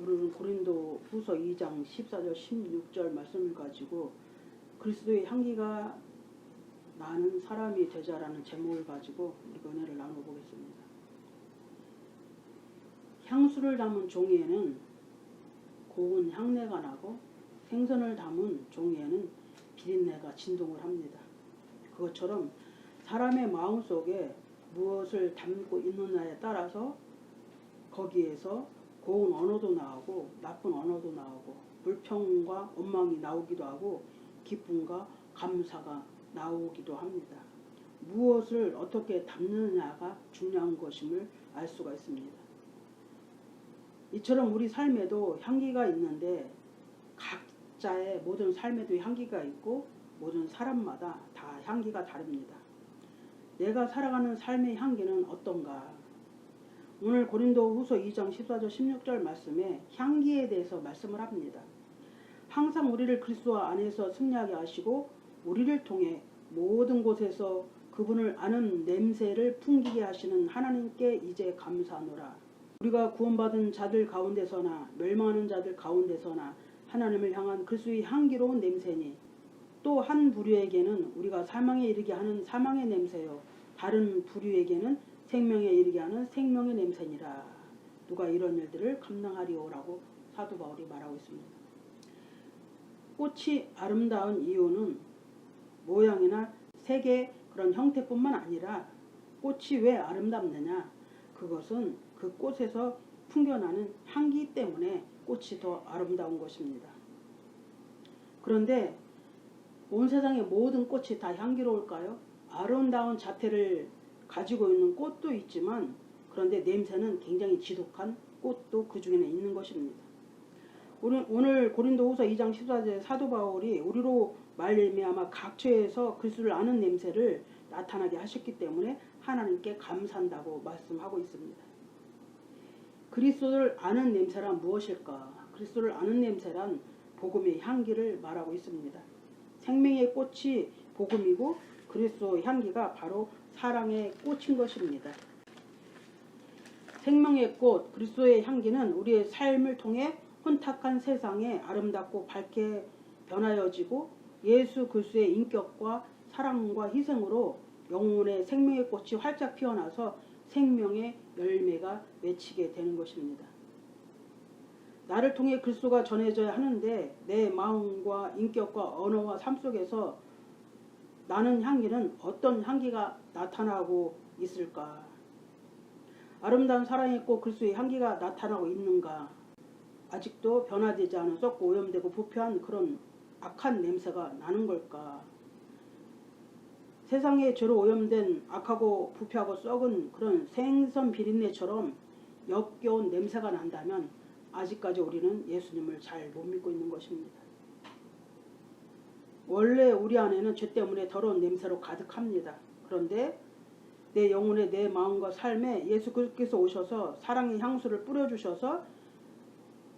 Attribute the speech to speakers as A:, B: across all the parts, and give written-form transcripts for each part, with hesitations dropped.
A: 우리는 고린도 후서 2장 14절 16절 말씀을 가지고 그리스도의 향기가 나는 사람이 되자라는 제목을 가지고 우리가 은혜를 나눠보겠습니다. 향수를 담은 종이에는 고운 향내가 나고 생선을 담은 종이에는 비린내가 진동을 합니다. 그것처럼 사람의 마음속에 무엇을 담고 있느냐에 따라서 거기에서 고운 언어도 나오고 나쁜 언어도 나오고 불평과 원망이 나오기도 하고 기쁨과 감사가 나오기도 합니다. 무엇을 어떻게 담느냐가 중요한 것임을 알 수가 있습니다. 이처럼 우리 삶에도 향기가 있는데 각자의 모든 삶에도 향기가 있고 모든 사람마다 다 향기가 다릅니다. 내가 살아가는 삶의 향기는 어떤가? 오늘 고린도 후서 2장 14절 16절 말씀에 향기에 대해서 말씀을 합니다. 항상 우리를 그리스도 안에서 승리하게 하시고 우리를 통해 모든 곳에서 그분을 아는 냄새를 풍기게 하시는 하나님께 이제 감사하노라. 우리가 구원받은 자들 가운데서나 멸망하는 자들 가운데서나 하나님을 향한 그리스도의 향기로운 냄새니 또 한 부류에게는 우리가 사망에 이르게 하는 사망의 냄새요 다른 부류에게는 생명에 이르게 하는 생명의 냄새니라. 누가 이런 일들을 감당하리오라고 사도 바울이 말하고 있습니다. 꽃이 아름다운 이유는 모양이나 색의 그런 형태뿐만 아니라 꽃이 왜 아름답느냐? 그것은 그 꽃에서 풍겨나는 향기 때문에 꽃이 더 아름다운 것입니다. 그런데 온 세상의 모든 꽃이 다 향기로울까요? 아름다운 자태를 가지고 있는 꽃도 있지만 그런데 냄새는 굉장히 지독한 꽃도 그 중에는 있는 것입니다. 오늘 고린도 후서 2장 14절에 사도 바울이 우리로 말미암아 각처에서 그리스도를 아는 냄새를 나타나게 하셨기 때문에 하나님께 감사한다고 말씀하고 있습니다. 그리스도를 아는 냄새란 무엇일까? 그리스도를 아는 냄새란 복음의 향기를 말하고 있습니다. 생명의 꽃이 복음이고 그리스도 향기가 바로 사랑의 꽃인 것입니다. 생명의 꽃 그리스도의 향기는 우리의 삶을 통해 혼탁한 세상에 아름답고 밝게 변하여지고 예수 그리스도의 인격과 사랑과 희생으로 영혼의 생명의 꽃이 활짝 피어나서 생명의 열매가 맺히게 되는 것입니다. 나를 통해 그리스도가 전해져야 하는데 내 마음과 인격과 언어와 삶 속에서 나는 향기는 어떤 향기가 나타나고 있을까? 아름다운 사랑의 꽃 그리스도의 향기가 나타나고 있는가? 아직도 변화되지 않은 썩고 오염되고 부패한 그런 악한 냄새가 나는 걸까? 세상의 죄로 오염된 악하고 부패하고 썩은 그런 생선 비린내처럼 역겨운 냄새가 난다면 아직까지 우리는 예수님을 잘 못 믿고 있는 것입니다. 원래 우리 안에는 죄 때문에 더러운 냄새로 가득합니다. 그런데 내 영혼에 내 마음과 삶에 예수 그리스도께서 오셔서 사랑의 향수를 뿌려주셔서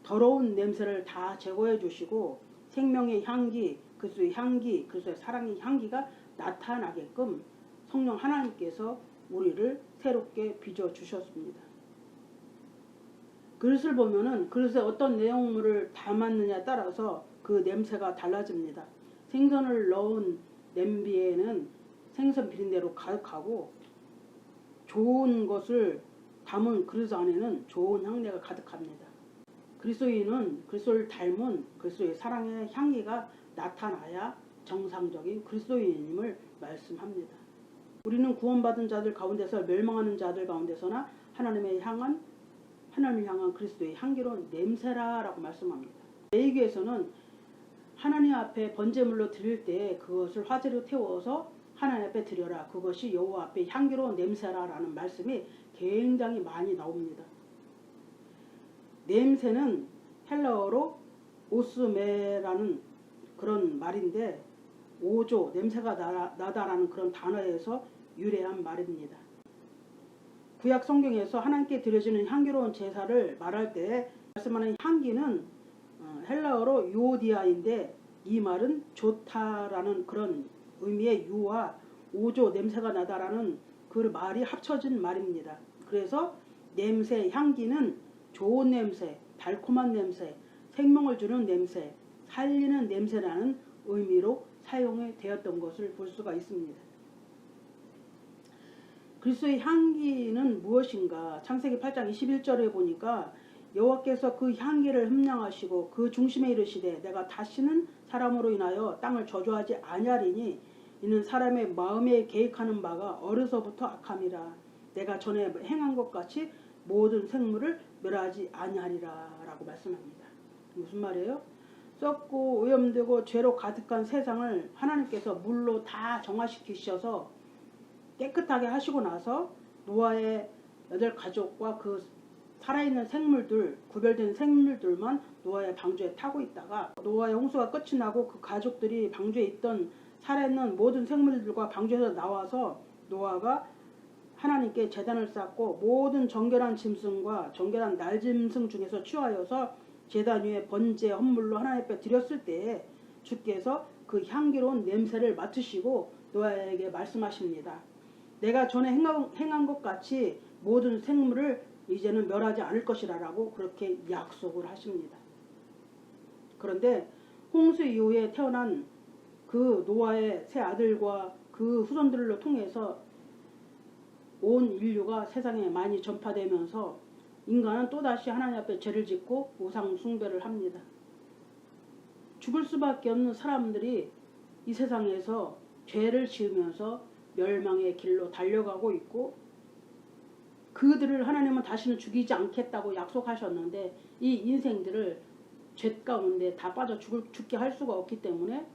A: 더러운 냄새를 다 제거해 주시고 생명의 향기, 그리스도의 향기, 그리스도의 사랑의 향기가 나타나게끔 성령 하나님께서 우리를 새롭게 빚어 주셨습니다. 그릇을 보면은 그릇에 어떤 내용물을 담았느냐에 따라서 그 냄새가 달라집니다. 생선을 넣은 냄비에는 생선 비린내로 가득하고 좋은 것을 담은 그릇 안에는 좋은 향내가 가득합니다. 그리스도인은 그리스도를 닮은 그리스도의 사랑의 향기가 나타나야 정상적인 그리스도인임을 말씀합니다. 우리는 구원받은 자들 가운데서 멸망하는 자들 가운데서나 하나님을 향한 그리스도의 향기로운 냄새라라고 말씀합니다. 레위기에서는 하나님 앞에 번제물로 드릴 때 그것을 화제로 태워서 하나님 앞에 드려라. 그것이 여호와 앞에 향기로운 냄새라라는 말씀이 굉장히 많이 나옵니다. 냄새는 헬라어로 오스메라는 그런 말인데 오조, 냄새가 나다라는 그런 단어에서 유래한 말입니다. 구약 성경에서 하나님께 드려지는 향기로운 제사를 말할 때 말씀하는 향기는 헬라어로 유오디아인데 이 말은 좋다라는 그런 의미의 유와 오조, 냄새가 나다라는 그 말이 합쳐진 말입니다. 그래서 냄새, 향기는 좋은 냄새, 달콤한 냄새, 생명을 주는 냄새, 살리는 냄새라는 의미로 사용이 되었던 것을 볼 수가 있습니다. 그리스도의 향기는 무엇인가? 창세기 8장 21절에 보니까 여호와께서 그 향기를 흠량하시고 그 중심에 이르시되 내가 다시는 사람으로 인하여 땅을 저주하지 아니하리니 이는 사람의 마음에 계획하는 바가 어려서부터 악함이라. 내가 전에 행한 것 같이 모든 생물을 멸하지 아니하리라 라고 말씀합니다. 무슨 말이에요? 썩고 오염되고 죄로 가득한 세상을 하나님께서 물로 다 정화시키셔서 깨끗하게 하시고 나서 노아의 8가족과 그 살아있는 생물들, 구별된 생물들만 노아의 방주에 타고 있다가 노아의 홍수가 끝이 나고 그 가족들이 방주에 있던 살아있는 모든 생물들과 방주에서 나와서 노아가 하나님께 제단을 쌓고 모든 정결한 짐승과 정결한 날짐승 중에서 취하여서 제단 위에 번제 헌물로 하나님 앞에 드렸을 때에 주께서 그 향기로운 냄새를 맡으시고 노아에게 말씀하십니다. 내가 전에 행한 것 같이 모든 생물을 이제는 멸하지 않을 것이라 라고 그렇게 약속을 하십니다. 그런데 홍수 이후에 태어난 그 노아의 세 아들과 그 후손들로 통해서 온 인류가 세상에 많이 전파되면서 인간은 또다시 하나님 앞에 죄를 짓고 우상 숭배를 합니다. 죽을 수밖에 없는 사람들이 이 세상에서 죄를 지으면서 멸망의 길로 달려가고 있고 그들을 하나님은 다시는 죽이지 않겠다고 약속하셨는데 이 인생들을 죄 가운데 다 빠져 죽게 할 수가 없기 때문에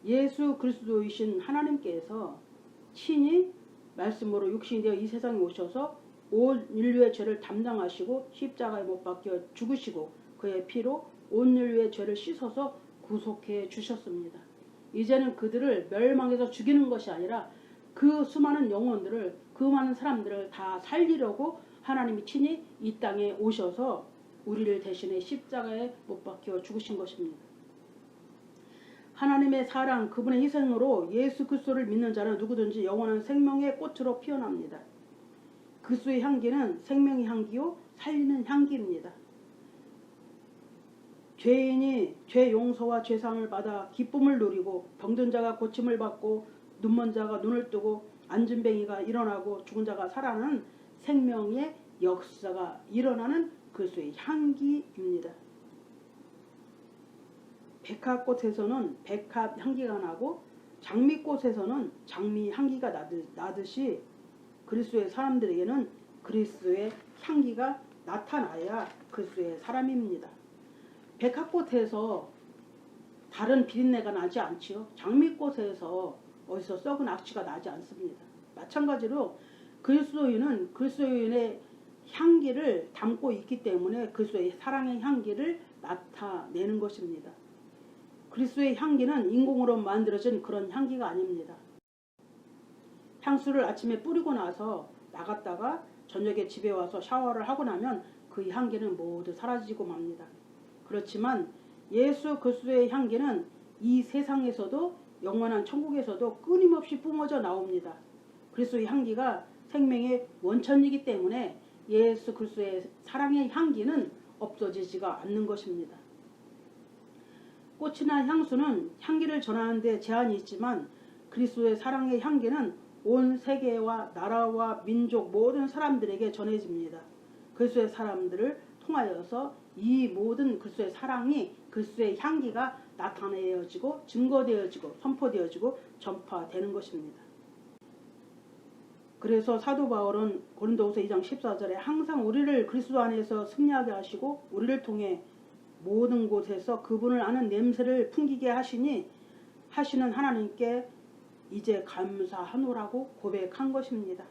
A: 예수 그리스도이신 하나님께서 친히 말씀으로 육신이 되어 이 세상에 오셔서 온 인류의 죄를 담당하시고 십자가에 못 박혀 죽으시고 그의 피로 온 인류의 죄를 씻어서 구속해 주셨습니다. 이제는 그들을 멸망해서 죽이는 것이 아니라 그 수많은 영혼들을 그 많은 사람들을 다 살리려고 하나님이 친히 이 땅에 오셔서 우리를 대신해 십자가에 못 박혀 죽으신 것입니다. 하나님의 사랑 그분의 희생으로 예수 그리스도를 믿는 자는 누구든지 영원한 생명의 꽃으로 피어납니다. 그리스도의 향기는 생명의 향기요 살리는 향기입니다. 죄인이 죄 용서와 죄사함을 받아 기쁨을 누리고 병든 자가 고침을 받고 눈먼 자가 눈을 뜨고 안진뱅이가 일어나고 죽은 자가 살아나는 생명의 역사가 일어나는 그리스도의 향기입니다. 백합꽃에서는 백합 향기가 나고 장미꽃에서는 장미 향기가 나듯이 그리스도의 사람들에게는 그리스도의 향기가 나타나야 그리스도의 사람입니다. 백합꽃에서 다른 비린내가 나지 않지요. 장미꽃에서 어디서 썩은 악취가 나지 않습니다. 마찬가지로 그리스도인은 그리스도인의 향기를 담고 있기 때문에 그리스도의 사랑의 향기를 나타내는 것입니다. 그리스도의 향기는 인공으로 만들어진 그런 향기가 아닙니다. 향수를 아침에 뿌리고 나서 나갔다가 저녁에 집에 와서 샤워를 하고 나면 그 향기는 모두 사라지고 맙니다. 그렇지만 예수 그리스도의 향기는 이 세상에서도 영원한 천국에서도 끊임없이 뿜어져 나옵니다. 그리스도의 향기가 생명의 원천이기 때문에 예수 그리스도의 사랑의 향기는 없어지지가 않는 것입니다. 꽃이나 향수는 향기를 전하는 데 제한이 있지만 그리스도의 사랑의 향기는 온 세계와 나라와 민족 모든 사람들에게 전해집니다. 그리스도의 사람들을 통하여서 이 모든 그리스도의 사랑이 그리스도의 향기가 나타내어지고 증거되어지고 선포되어지고 전파되는 것입니다. 그래서 사도 바울은 고린도후서 2장 14절에 항상 우리를 그리스도 안에서 승리하게 하시고 우리를 통해 모든 곳에서 그분을 아는 냄새를 풍기게 하시니 하시는 하나님께 이제 감사하노라고 고백한 것입니다.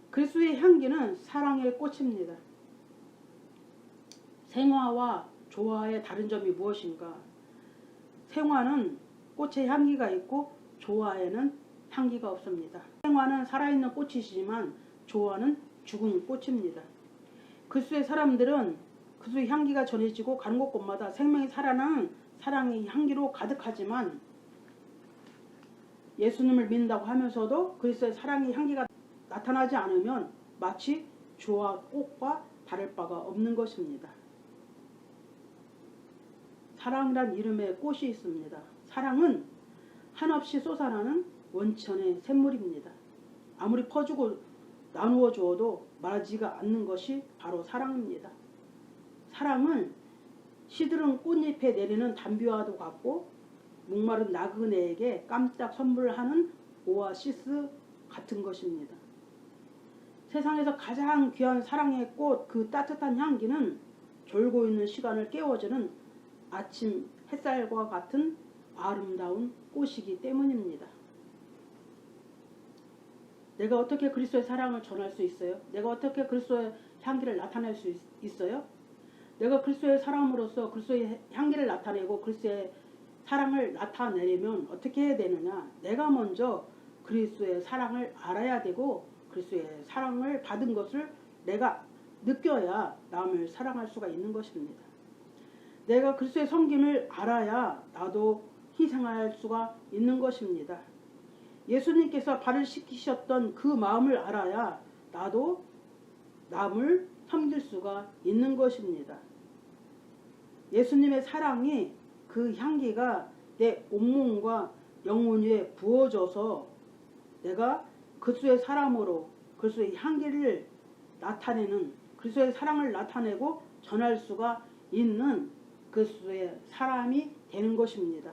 A: 그리스도의 향기는 사랑의 꽃입니다. 생화와 조화의 다른 점이 무엇인가? 생화는 꽃의 향기가 있고 조화에는 향기가 없습니다. 생화는 살아있는 꽃이지만 조화는 죽은 꽃입니다. 그리스도의 사람들은 그리스도의 향기가 전해지고 가는 곳곳마다 생명이 살아나는 사랑의 향기로 가득하지만 예수님을 믿는다고 하면서도 그리스도의 사랑의 향기가 나타나지 않으면 마치 조화 꽃과 다를 바가 없는 것입니다. 사랑이란 이름의 꽃이 있습니다. 사랑은 한없이 솟아나는 원천의 샘물입니다. 아무리 퍼주고 나누어 주어도 마르지가 않는 것이 바로 사랑입니다. 사랑은 시들은 꽃잎에 내리는 담비와도 같고 목마른 나그네에게 깜짝 선물하는 오아시스 같은 것입니다. 세상에서 가장 귀한 사랑의 꽃, 그 따뜻한 향기는 졸고 있는 시간을 깨워주는 아침 햇살과 같은 아름다운 꽃이기 때문입니다. 내가 어떻게 그리스도의 사랑을 전할 수 있어요? 내가 어떻게 그리스도의 향기를 나타낼 수 있어요? 내가 그리스도의 사람으로서 그리스도의 향기를 나타내고 그리스도의 사랑을 나타내려면 어떻게 해야 되느냐? 내가 먼저 그리스도의 사랑을 알아야 되고 그리스도의 사랑을 받은 것을 내가 느껴야 남을 사랑할 수가 있는 것입니다. 내가 그리스도의 섬김을 알아야 나도 희생할 수가 있는 것입니다. 예수님께서 발을 씻기셨던 그 마음을 알아야 나도 남을 섬길 수가 있는 것입니다. 예수님의 사랑이 그 향기가 내 온몸과 영혼 위에 부어져서 내가 그리스도의 사람으로 그리스도의 향기를 나타내는 그리스도의 사랑을 나타내고 전할 수가 있는 그리스도의 사람이 되는 것입니다.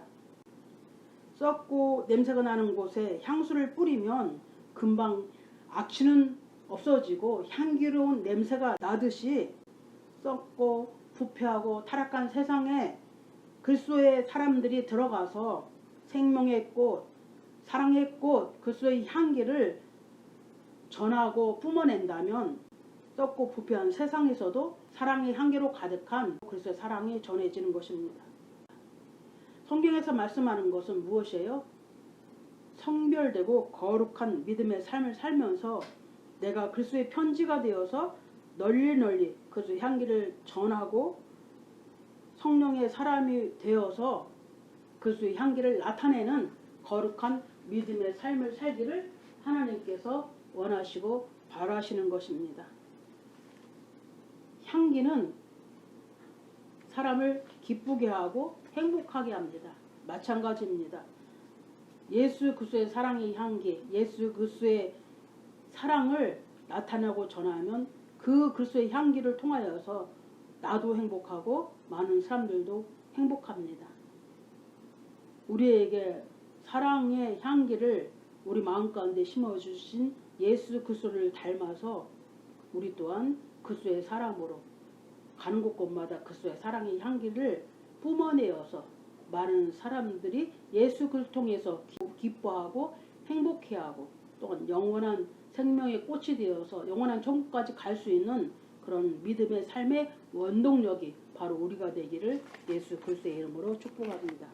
A: 썩고 냄새가 나는 곳에 향수를 뿌리면 금방 악취는 없어지고 향기로운 냄새가 나듯이 썩고 부패하고 타락한 세상에 그리스도의 사람들이 들어가서 생명의 꽃, 사랑의 꽃, 그리스도의 향기를 전하고 뿜어낸다면 썩고 부패한 세상에서도 사랑의 향기로 가득한 그리스도의 사랑이 전해지는 것입니다. 성경에서 말씀하는 것은 무엇이에요? 성별되고 거룩한 믿음의 삶을 살면서 내가 그리스도의 편지가 되어서 널리 그리스도의 향기를 전하고 성령의 사람이 되어서 그리스도의 향기를 나타내는 거룩한 믿음의 삶을 살기를 하나님께서 원하시고 바라시는 것입니다. 향기는 사람을 기쁘게 하고 행복하게 합니다. 마찬가지입니다. 예수 그리스도의 사랑의 향기, 예수 그리스도의 사랑을 나타내고 전하면 그 그리스도의 향기를 통하여서 나도 행복하고 많은 사람들도 행복합니다. 우리에게 사랑의 향기를 우리 마음 가운데 심어주신 예수 그리스도를 닮아서 우리 또한 그리스도의 사람으로 가는 곳곳마다 그리스도의 사랑의 향기를 뿜어내어서 많은 사람들이 예수 그리스도를 통해서 기뻐하고 행복해하고 또한 영원한 생명의 꽃이 되어서 영원한 천국까지 갈 수 있는 그런 믿음의 삶의 원동력이 바로 우리가 되기를 예수 그리스도의 이름으로 축복합니다.